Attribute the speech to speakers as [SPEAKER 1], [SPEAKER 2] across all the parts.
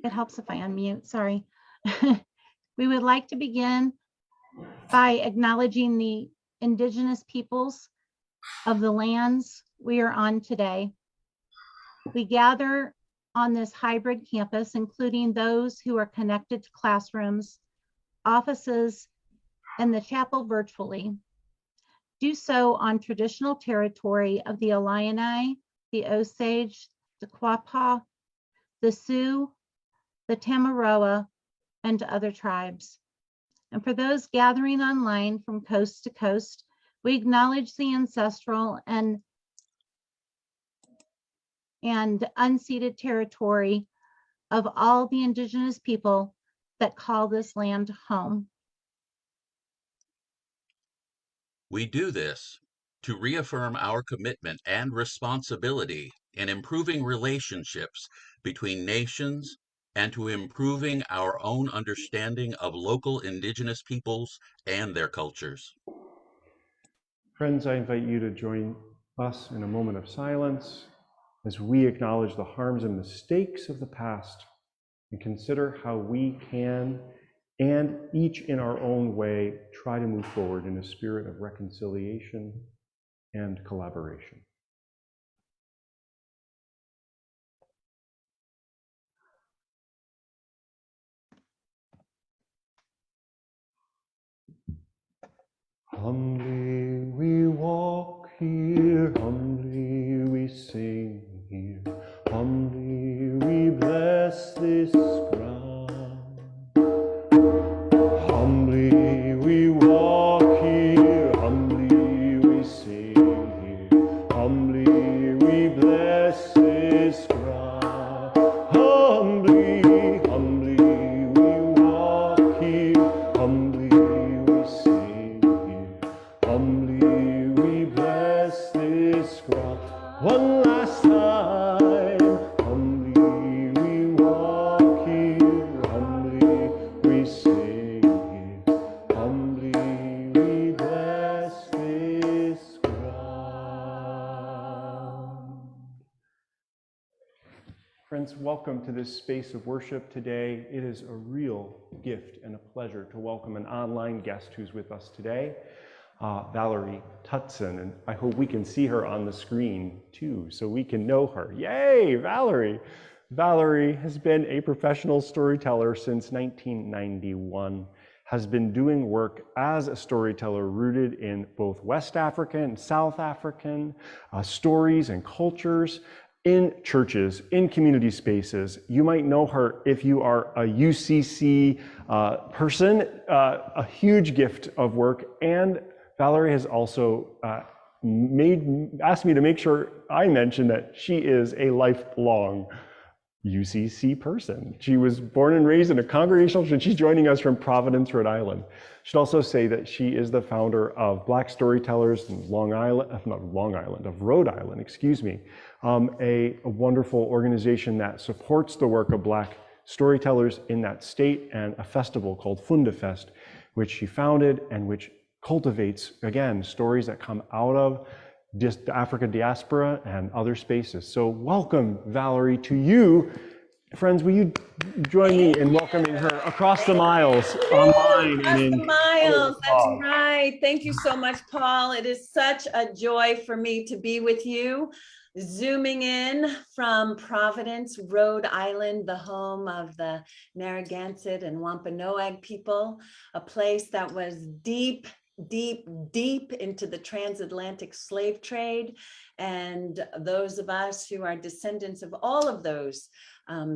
[SPEAKER 1] It helps if I unmute, sorry. We would like to begin by acknowledging the Indigenous peoples of the lands we are on today. We gather on this hybrid campus, including those who are connected to classrooms, offices, and the chapel virtually. Do so on traditional territory of the Illini, the Osage, the Quapaw, the Sioux, the Tamaroa, and other tribes. And for those gathering online from coast to coast, we acknowledge the ancestral and unceded territory of all the Indigenous people that call this land home.
[SPEAKER 2] We do this to reaffirm our commitment and responsibility in improving relationships between nations and to improving our own understanding of local Indigenous peoples and their cultures.
[SPEAKER 3] Friends, I invite you to join us in a moment of silence as we acknowledge the harms and mistakes of the past and consider how we can, and each in our own way, try to move forward in a spirit of reconciliation and collaboration. Humbly we walk here, humbly we sing here, humbly we bless this ground. Humbly we walk here, humbly we sing here, humbly we bless this ground. Humbly, humbly we walk here, humbly we sing here, humbly we bless this ground. One last time, humbly we walk here, humbly we sing here, humbly we bless this ground. Friends, welcome to this space of worship today. It is a real gift and a pleasure to welcome an online guest who's with us today. Valerie Tutson, and I hope we can see her on the screen too, so we can know her. Yay, Valerie! Valerie has been a professional storyteller since 1991, has been doing work as a storyteller rooted in both West African and South African stories and cultures, in churches, in community spaces. You might know her if you are a UCC person, a huge gift of work. And Valerie has also asked me to make sure I mention that she is a lifelong UCC person. She was born and raised in a congregational church. She's joining us from Providence, Rhode Island. I should also say that she is the founder of Black Storytellers in of Rhode Island, excuse me. A wonderful organization that supports the work of Black storytellers in that state, and a festival called Fundafest, which she founded and which cultivates, again, stories that come out of just the African diaspora and other spaces. So welcome, Valerie, to you. Friends, will you join me in welcoming her across the miles online?
[SPEAKER 4] Across the miles, that's right. Thank you so much, Paul. It is such a joy for me to be with you, zooming in from Providence, Rhode Island, the home of the Narragansett and Wampanoag people, a place that was deep into the transatlantic slave trade. And those of us who are descendants of all of those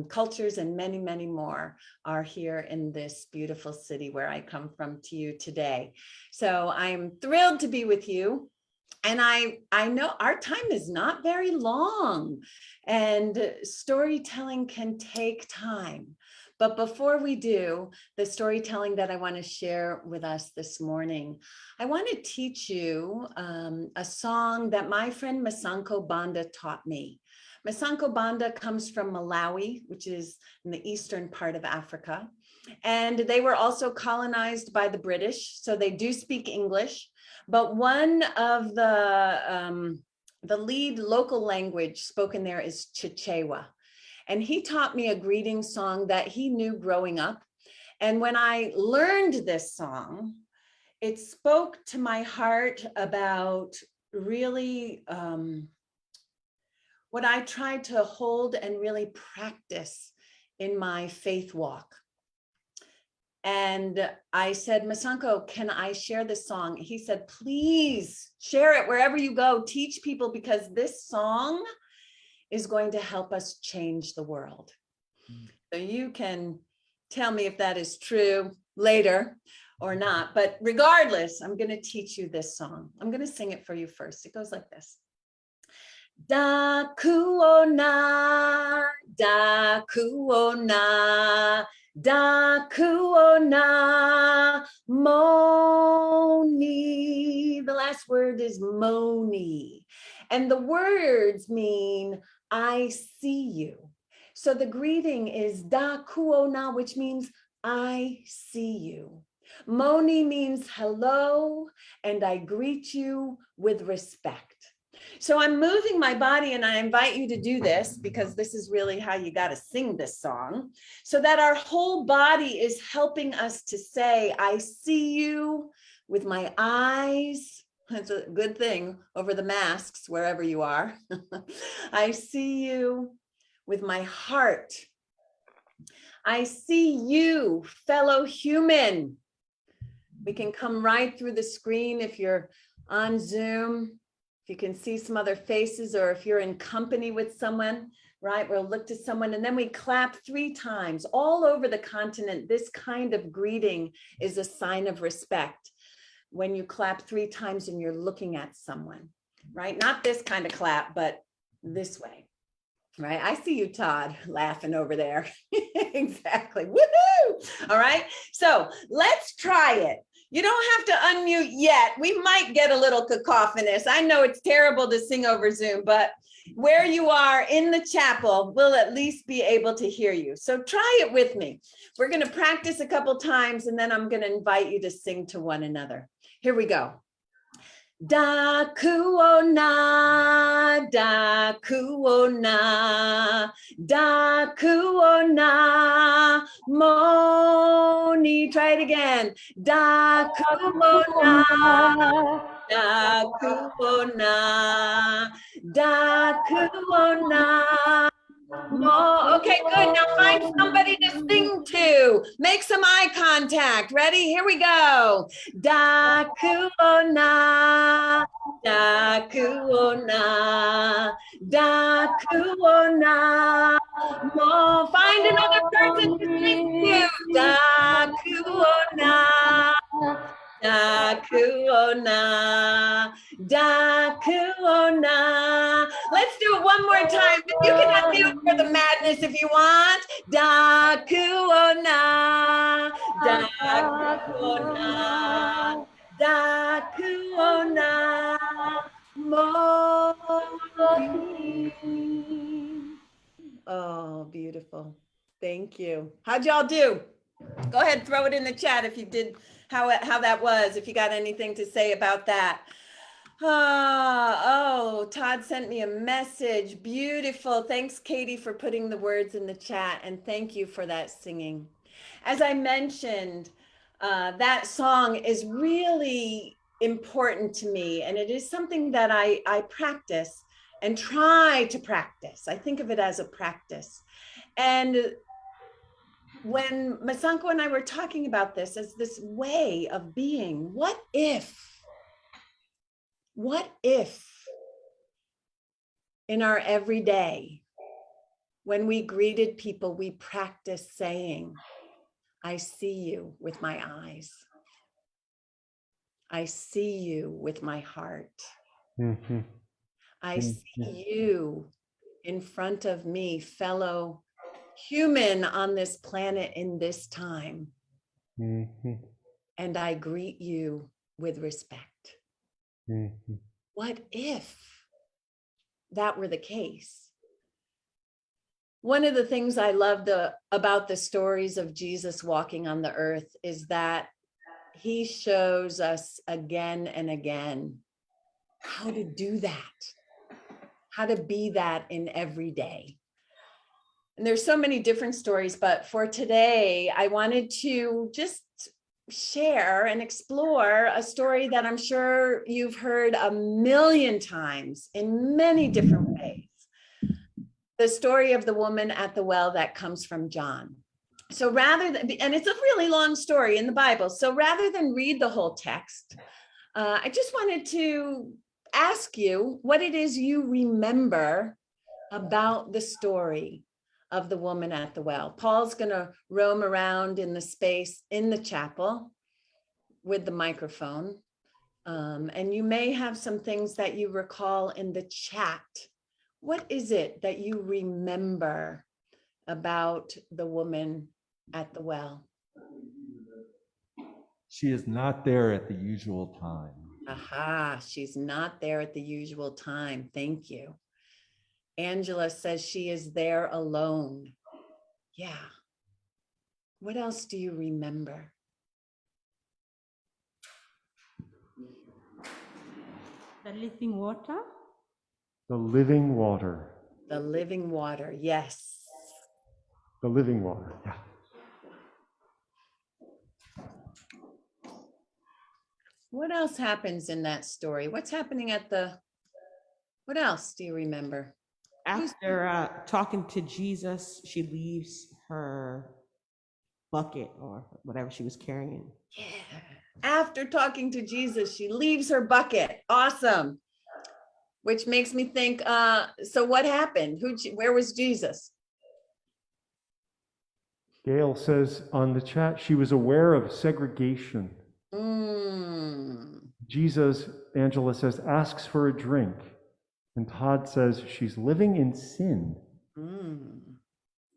[SPEAKER 4] cultures and many, many more are here in this beautiful city where I come from to you today. So I'm thrilled to be with you. And I know our time is not very long, and storytelling can take time. But before we do the storytelling that I want to share with us this morning, I want to teach you a song that my friend Masanko Banda taught me. Masanko Banda comes from Malawi, which is in the eastern part of Africa. And they were also colonized by the British, so they do speak English. But one of the lead local language spoken there is Chichewa. And he taught me a greeting song that he knew growing up. And when I learned this song, it spoke to my heart about really what I tried to hold and really practice in my faith walk. And I said, Masanko, can I share this song? He said, please share it wherever you go. Teach people, because this song is going to help us change the world. So you can tell me if that is true later or not. But regardless, I'm going to teach you this song. I'm going to sing it for you first. It goes like this. Dakuona, dakuona, dakuona, moni. The last word is moni. And the words mean, I see you. So the greeting is dakuona, which means I see you. Moni means hello, and I greet you with respect. So I'm moving my body, and I invite you to do this, because this is really how you got to sing this song, so that our whole body is helping us to say, I see you with my eyes. That's a good thing over the masks, wherever you are. I see you with my heart. I see you, fellow human. We can come right through the screen if you're on Zoom. If you can see some other faces, or if you're in company with someone, right? We'll look to someone and then we clap 3 times. All over the continent, this kind of greeting is a sign of respect. When you clap 3 times and you're looking at someone, right? Not this kind of clap, but this way, right? I see you, Todd, laughing over there. Exactly. Woohoo! All right. So let's try it. You don't have to unmute yet. We might get a little cacophonous. I know it's terrible to sing over Zoom, but where you are in the chapel, we'll at least be able to hear you. So try it with me. We're going to practice a couple times, and then I'm going to invite you to sing to one another. Here we go. Dakuona, dakuona, dakuona, moni. Try it again. Dakuona, dakuona, dakuona. Okay, good. Now find somebody to sing to. Make some eye contact. Ready? Here we go. Dakuona, dakuona, dakuona. Mo. Find another person to sing to. Dakuona, dakuona, dakuona. Let's do it one more time. You can unmute for the madness if you want. Dakuona, dakuona, dakuona, moni. Oh, beautiful. Thank you. How'd y'all do? Go ahead, throw it in the chat if you did, how that was, if you got anything to say about that. Oh, Todd sent me a message. Beautiful. Thanks, Katie, for putting the words in the chat. And thank you for that singing. As I mentioned, that song is really important to me. And it is something that I practice and try to practice. I think of it as a practice. And when Masanko and I were talking about this as this way of being, what if in our everyday, when we greeted people, we practiced saying, I see you with my eyes. I see you with my heart.
[SPEAKER 3] Mm-hmm.
[SPEAKER 4] I see you in front of me, fellow human on this planet in this time.
[SPEAKER 3] Mm-hmm.
[SPEAKER 4] And I greet you with respect.
[SPEAKER 3] Mm-hmm.
[SPEAKER 4] What if that were the case? One of the things I love about the stories of Jesus walking on the earth is that he shows us again and again how to do that, how to be that in every day. And there's so many different stories, but for today, I wanted to just share and explore a story that I'm sure you've heard a million times in many different ways. The story of the woman at the well that comes from John. So rather than, and it's a really long story in the Bible. So rather than read the whole text, I just wanted to ask you what it is you remember about the story of the woman at the well. Paul's going to roam around in the space in the chapel with the microphone. And you may have some things that you recall in the chat. What is it that you remember about the woman at the well?
[SPEAKER 5] She is not there at the usual time.
[SPEAKER 4] Aha, she's not there at the usual time. Thank you. Angela says she is there alone. Yeah. What else do you remember?
[SPEAKER 6] The living water.
[SPEAKER 3] The living water.
[SPEAKER 4] The living water, yes.
[SPEAKER 3] The living water, yeah.
[SPEAKER 4] What else happens in that story? What's happening at the, what else do you remember?
[SPEAKER 6] After talking to Jesus, she leaves her bucket or whatever she was carrying.
[SPEAKER 4] Yeah. After talking to Jesus, she leaves her bucket. Awesome. Which makes me think, so what happened? Where was Jesus?
[SPEAKER 3] Gail says on the chat, she was aware of segregation. Jesus, Angela says, asks for a drink. And Todd says she's living in sin.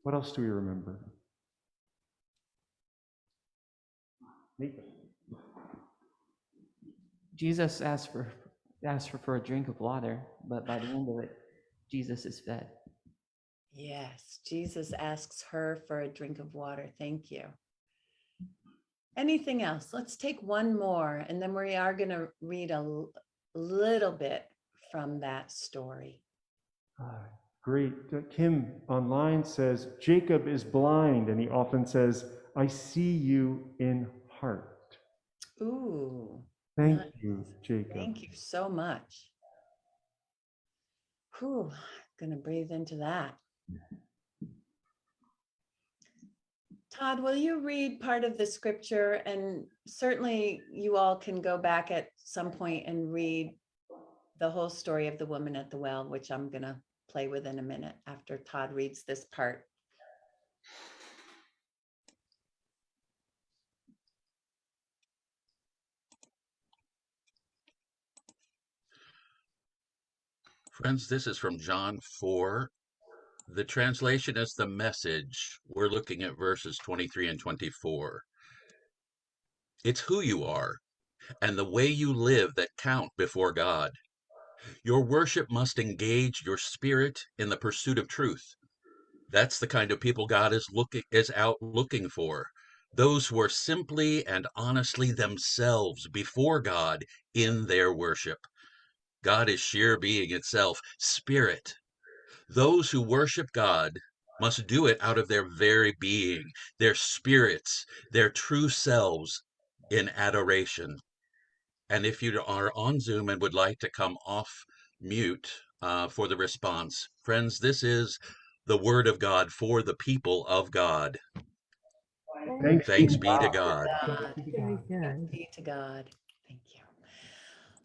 [SPEAKER 3] What else do we remember? Nathan.
[SPEAKER 7] Jesus asked her for a drink of water, but by the end of it, Jesus is fed.
[SPEAKER 4] Yes, Jesus asks her for a drink of water. Thank you. Anything else? Let's take one more, and then we are going to read little bit from that story.
[SPEAKER 3] Great. Kim online says, Jacob is blind, and he often says, I see you in heart.
[SPEAKER 4] Ooh,
[SPEAKER 3] Thank
[SPEAKER 4] nice.
[SPEAKER 3] you, Jacob.
[SPEAKER 4] Thank you so much. Whew, gonna breathe into that. Todd, will you read part of the scripture? And certainly you all can go back at some point and read the whole story of the woman at the well, which I'm gonna play with in a minute after Todd reads this part.
[SPEAKER 2] Friends, this is from John 4. The translation is the Message. We're looking at verses 23 and 24. It's who you are and the way you live that count before God. Your worship must engage your spirit in the pursuit of truth. That's the kind of people God is out looking for. Those who are simply and honestly themselves before God in their worship. God is sheer being itself, spirit. Those who worship God must do it out of their very being, their spirits, their true selves in adoration. And if you are on Zoom and would like to come off mute for the response, friends, this is the word of God for the people of God.
[SPEAKER 3] Thanks be
[SPEAKER 2] Thanks
[SPEAKER 3] to
[SPEAKER 2] be to
[SPEAKER 3] God.
[SPEAKER 2] God.
[SPEAKER 7] Very
[SPEAKER 4] Thanks
[SPEAKER 7] good.
[SPEAKER 4] be to God. Thank you.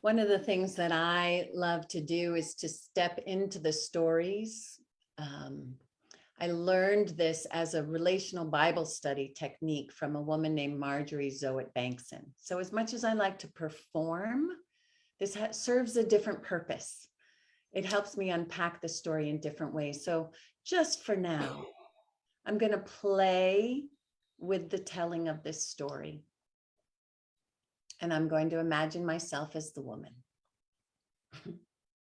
[SPEAKER 4] One of the things that I love to do is to step into the stories. I learned this as a relational Bible study technique from a woman named Marjorie Zoet Bankson. So as much as I like to perform, this serves a different purpose. It helps me unpack the story in different ways. So just for now, I'm going to play with the telling of this story. And I'm going to imagine myself as the woman.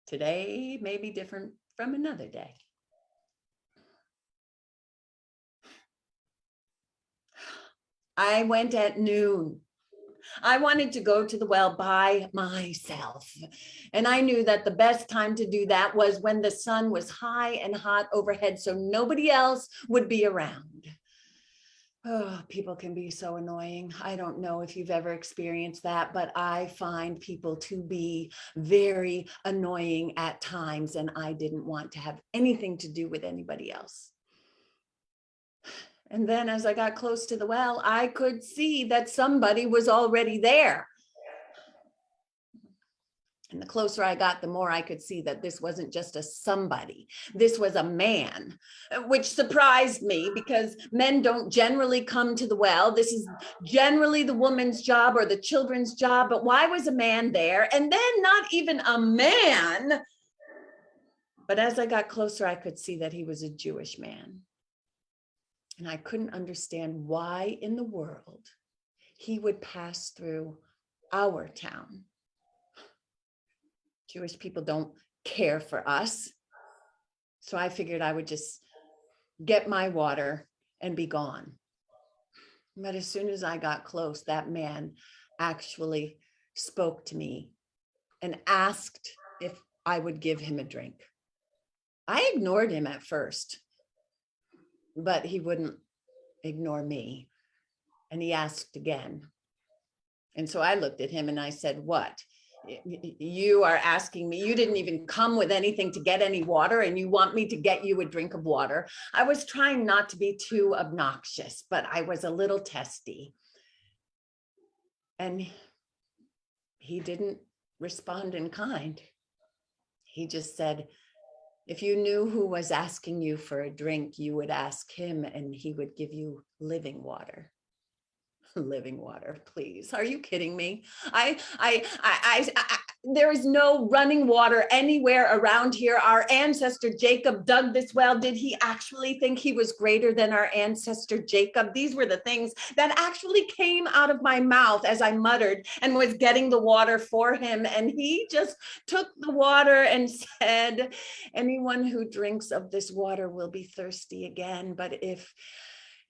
[SPEAKER 4] Today may be different from another day. I went at noon. I wanted to go to the well by myself. And I knew that the best time to do that was when the sun was high and hot overhead, so nobody else would be around. Oh, people can be so annoying. I don't know if you've ever experienced that, but I find people to be very annoying at times, and I didn't want to have anything to do with anybody else. And then as I got close to the well, I could see that somebody was already there. And the closer I got, the more I could see that this wasn't just a somebody. This was a man, which surprised me because men don't generally come to the well. This is generally the woman's job or the children's job. But why was a man there? And then not even a man. But as I got closer, I could see that he was a Jewish man. And I couldn't understand why in the world he would pass through our town. Jewish people don't care for us. So I figured I would just get my water and be gone. But as soon as I got close, that man actually spoke to me and asked if I would give him a drink. I ignored him at first, but he wouldn't ignore me. And he asked again. And so I looked at him and I said, what? You are asking me, you didn't even come with anything to get any water and you want me to get you a drink of water. I was trying not to be too obnoxious, but I was a little testy. And he didn't respond in kind. He just said, if you knew who was asking you for a drink, you would ask him and he would give you living water. Living water, please. Are you kidding me? There is no running water anywhere around here. Our ancestor Jacob dug this well. Did he actually think he was greater than our ancestor Jacob? These were the things that actually came out of my mouth as I muttered and was getting the water for him. And he just took the water and said, anyone who drinks of this water will be thirsty again. But if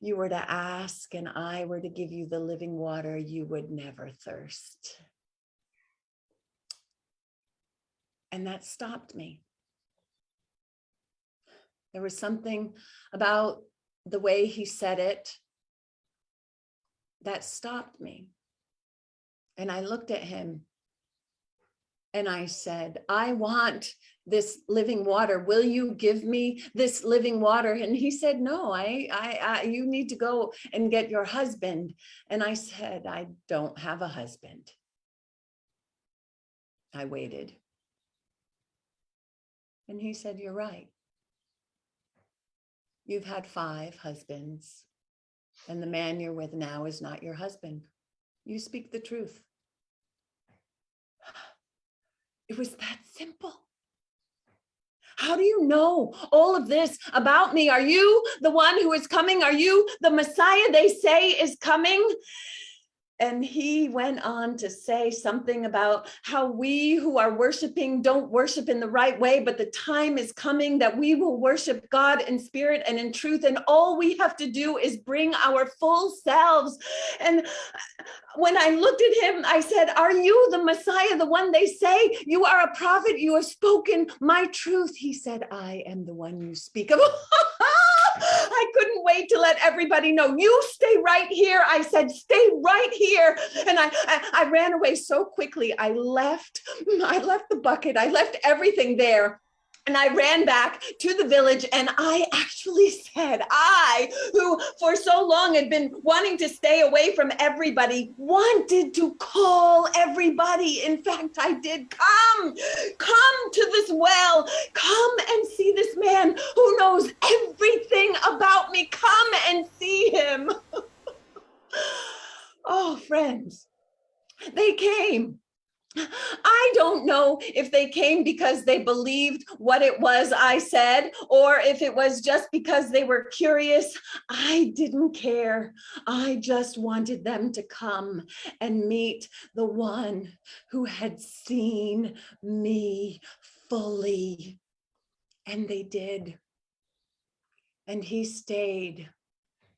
[SPEAKER 4] you were to ask and I were to give you the living water, you would never thirst. And that stopped me. There was something about the way he said it that stopped me. And I looked at him and I said, I want this living water. Will you give me this living water? And he said, no, you need to go and get your husband. And I said, I don't have a husband. I waited. And he said, you're right. You've had 5 husbands, and the man you're with now is not your husband. You speak the truth. It was that simple. How do you know all of this about me? Are you the one who is coming? Are you the Messiah they say is coming? And he went on to say something about how we who are worshiping don't worship in the right way, but the time is coming that we will worship God in spirit and in truth. And all we have to do is bring our full selves. And when I looked at him, I said, are you the Messiah, the one they say? You are a prophet. You have spoken my truth. He said, I am the one you speak of. I couldn't wait to let everybody know. You stay right here. I said, stay right here. And I ran away so quickly. I left the bucket. I left everything there. And I ran back to the village, and I actually said, I, who for so long had been wanting to stay away from everybody, wanted to call everybody. In fact, I did. Come to this well. Come and see this man who knows everything about me. Come and see him. Oh, friends, they came. I don't know if they came because they believed what it was I said, or if it was just because they were curious. I didn't care. I just wanted them to come and meet the one who had seen me fully. And they did. And he stayed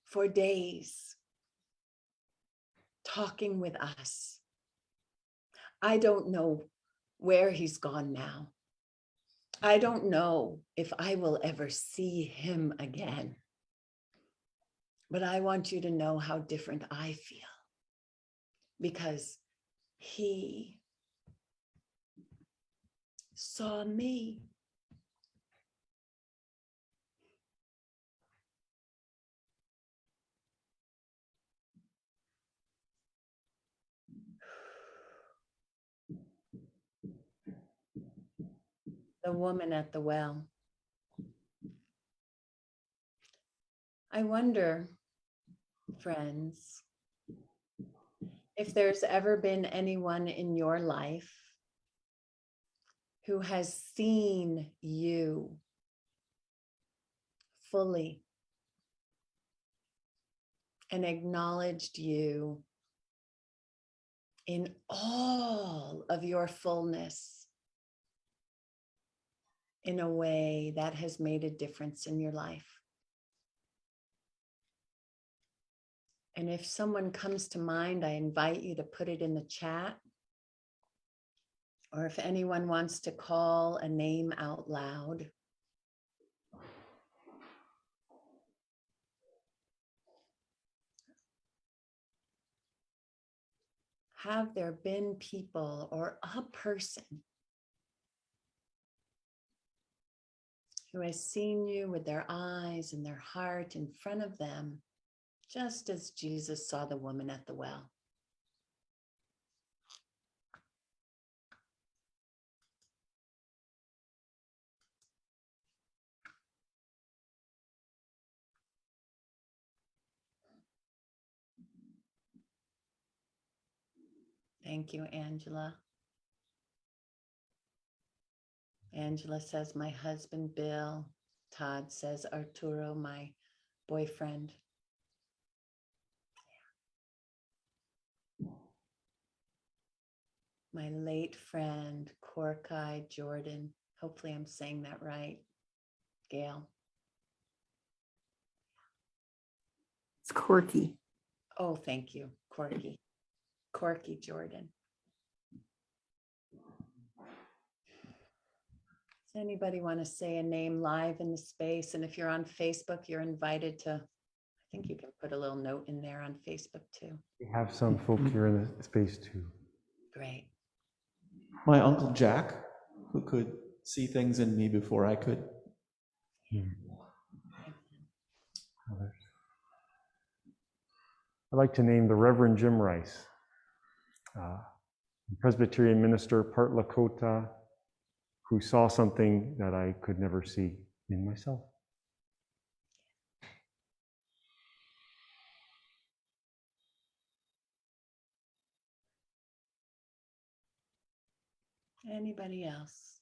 [SPEAKER 4] for days talking with us. I don't know where he's gone now. I don't know if I will ever see him again. But I want you to know how different I feel, because he saw me. The woman at the well. I wonder, friends, if there's ever been anyone in your life who has seen you fully and acknowledged you in all of your fullness, in a way that has made a difference in your life. And if someone comes to mind, I invite you to put it in the chat. Or if anyone wants to call a name out loud. Have there been people or a person who has seen you with their eyes and their heart in front of them, just as Jesus saw the woman at the well? Thank you, Angela. Angela says, my husband, Bill. Todd says, Arturo, my boyfriend. My late friend, Corkai Jordan. Hopefully I'm saying that right. Gail.
[SPEAKER 8] It's Corky.
[SPEAKER 4] Oh, thank you, Corky. Corky Jordan. Anybody want to say a name live in the space? And if you're on Facebook, you're invited to, I think you can put a little note in there on Facebook too.
[SPEAKER 3] We have some folk here in the space too.
[SPEAKER 4] Great.
[SPEAKER 9] My Uncle Jack, who could see things in me before I could.
[SPEAKER 3] I'd like to name the Reverend Jim Rice, Presbyterian minister, part Lakota, who saw something that I could never see in myself.
[SPEAKER 4] Anybody else?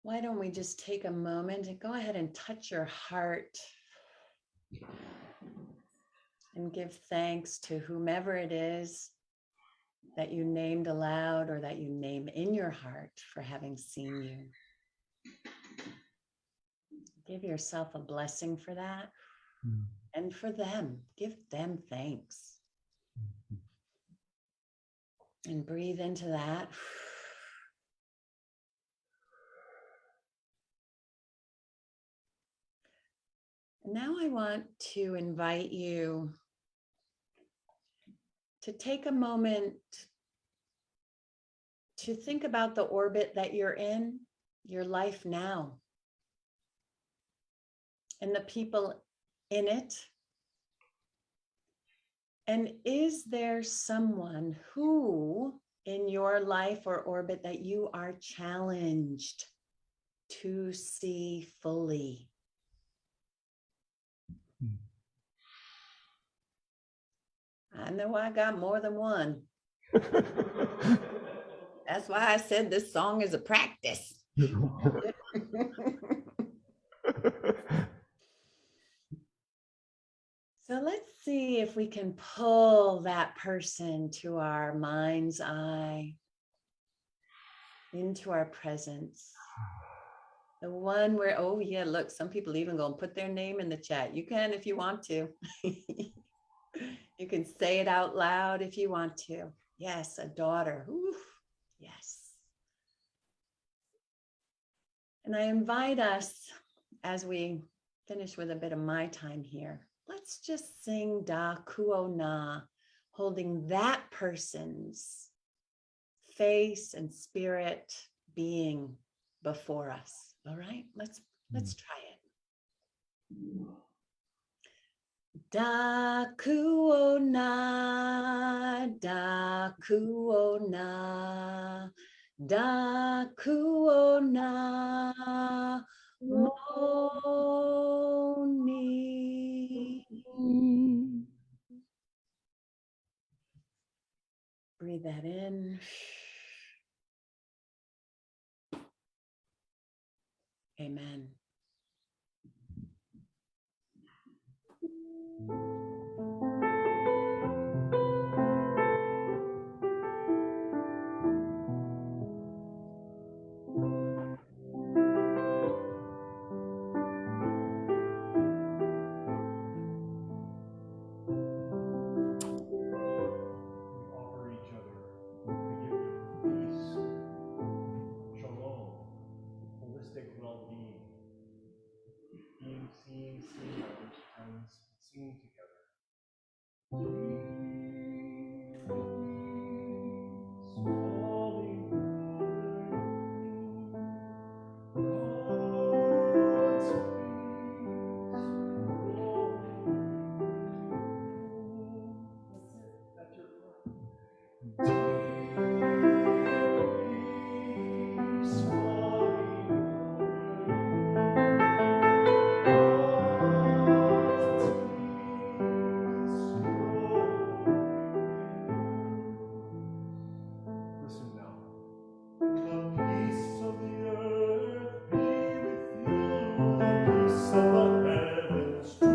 [SPEAKER 4] Why don't we just take a moment and go ahead and touch your heart and give thanks to whomever it is that you named aloud or that you name in your heart for having seen you. Give yourself a blessing for that. And for them, give them thanks. And breathe into that. Now I want to invite you to take a moment to think about the orbit that you're in, your life now, and the people in it. And is there someone who in your life or orbit that you are challenged to see fully? I know I got more than one. That's why I said this song is a practice. So let's see if we can pull that person to our mind's eye, into our presence. The one where, oh yeah, look, some people even go and put their name in the chat. You can if you want to. You can say it out loud if you want to. Yes, a daughter. Oof, yes. And I invite us, as we finish with a bit of my time here, let's just sing Da Kuo Na, holding that person's face and spirit being before us. All right, let's try it. Da Kuo Na, Da Kuo Na, Da Kuo Na, Moni. Breathe that in. Amen.
[SPEAKER 3] Offer each other the gift of peace, shalom, holistic well-being, being seen, seeing others, friends, singing together. Listen now. The peace of the earth be with you, the peace of the heavens too.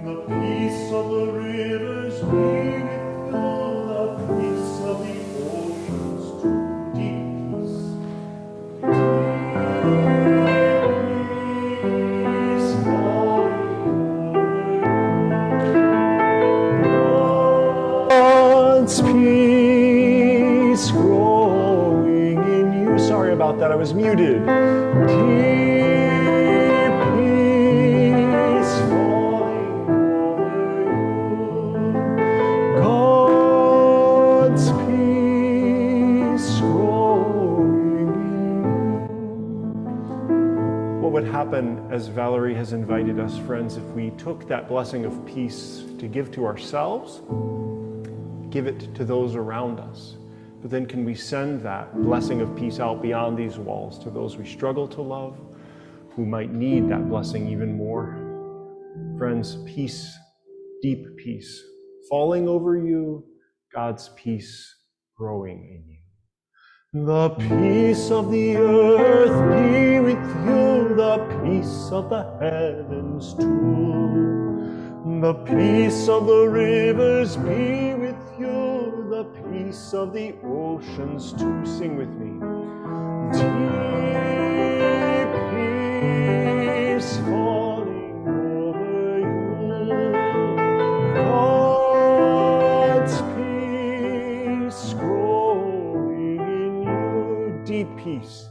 [SPEAKER 3] The peace of the rivers be with you, the peace of the oceans too. Deep peace. Peace falling over. God's peace. that I was muted. Deep peace falling over you. God's peace growing in you. What would happen, as Valerie has invited us, friends, if we took that blessing of peace to give to ourselves, give it to those around us? But then can we send that blessing of peace out beyond these walls to those we struggle to love, who might need that blessing even more? Friends, peace, deep peace, falling over you, God's peace growing in you. The peace of the earth be with you, the peace of the heavens too. The peace of the rivers be with you, the peace of the oceans too. Sing with me. Deep peace falling over you, God's peace growing in you. Deep peace,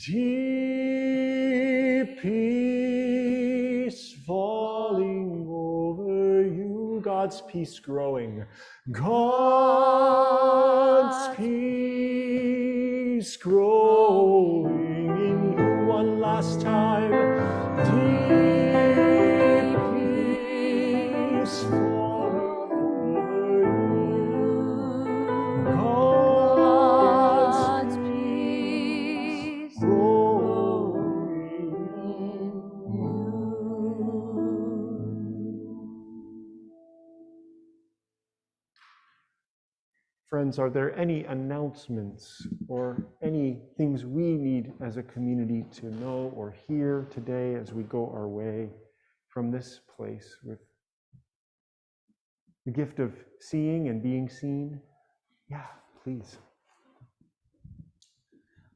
[SPEAKER 3] deep peace falling over you, God's peace growing, God's peace growing in you. One last time, deep peace falling over you, God's peace growing in you. Friends, are there any announcements or any things we need as a community to know or hear today as we go our way from this place with the gift of seeing and being seen? Yeah, please.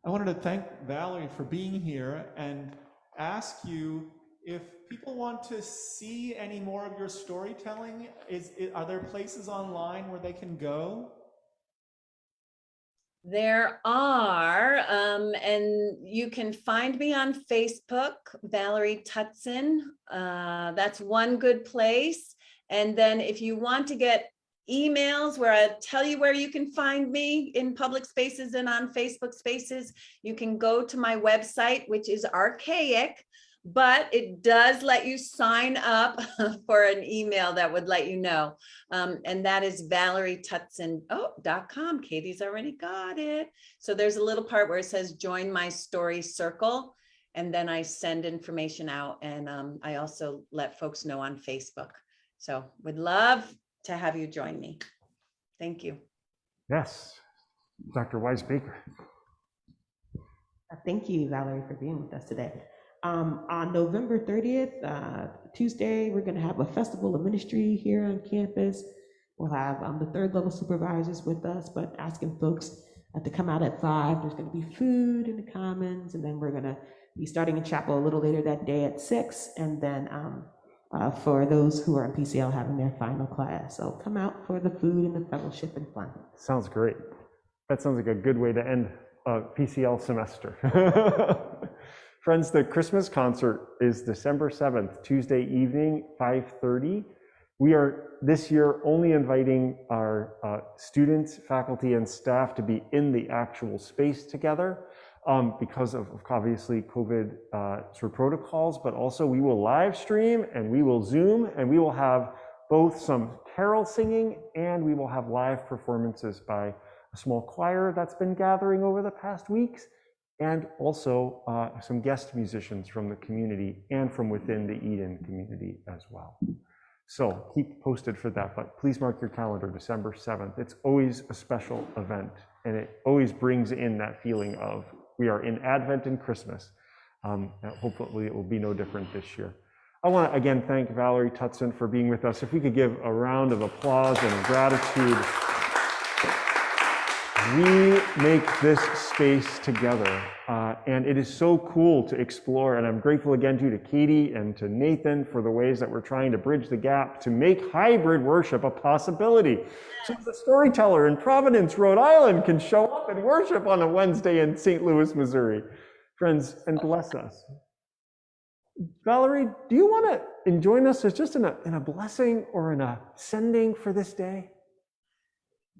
[SPEAKER 9] I wanted to thank Valerie for being here and ask you if people want to see any more of your storytelling, are there places online where they can go?
[SPEAKER 4] There are, and you can find me on Facebook, Valerie Tutson. That's one good place. And then if you want to get emails where I tell you where you can find me in public spaces and on Facebook spaces, you can go to my website, which is archaic, but it does let you sign up for an email that would let you know. And that is ValerieTutson.com. Katie's already got it. So there's a little part where it says join my story circle. And then I send information out. And I also let folks know on Facebook. So would love to have you join me. Thank you.
[SPEAKER 3] Yes, Dr. Wise-Baker.
[SPEAKER 6] Thank you, Valerie, for being with us today. On November 30th, Tuesday, we're going to have a festival of ministry here on campus. We'll have the third level supervisors with us, but asking folks to come out at 5. There's going to be food in the commons, and then we're going to be starting in chapel a little later that day at 6, and then for those who are in PCL having their final class. So come out for the food and the fellowship and fun.
[SPEAKER 3] Sounds great. That sounds like a good way to end a PCL semester. Friends, the Christmas concert is December 7th, Tuesday evening, 5:30. We are this year only inviting our students, faculty, and staff to be in the actual space together because of obviously COVID sort of protocols, but also we will live stream and we will Zoom and we will have both some carol singing and we will have live performances by a small choir that's been gathering over the past weeks, and also some guest musicians from the community and from within the Eden community as well. So keep posted for that, but please mark your calendar, December 7th. It's always a special event, and it always brings in that feeling of we are in Advent and Christmas. Hopefully it will be no different this year. I want to again thank Valerie Tutson for being with us. If we could give a round of applause and gratitude. we make this space together. And it is so cool to explore. And I'm grateful again to Katie and to Nathan for the ways that we're trying to bridge the gap to make hybrid worship a possibility. So the storyteller in Providence, Rhode Island can show up and worship on a Wednesday in St. Louis, Missouri. Friends, and bless us. Valerie, do you want to join us as just in a blessing or in a sending for this day?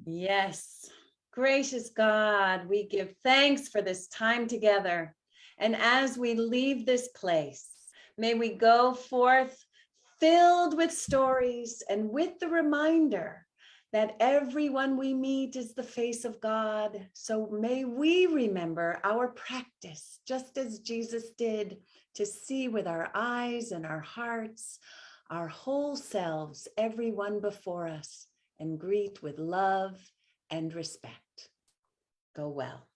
[SPEAKER 4] Yes. Gracious God, we give thanks for this time together. And as we leave this place, may we go forth filled with stories and with the reminder that everyone we meet is the face of God. So may we remember our practice, just as Jesus did, to see with our eyes and our hearts, our whole selves, everyone before us, and greet with love and respect. Go well.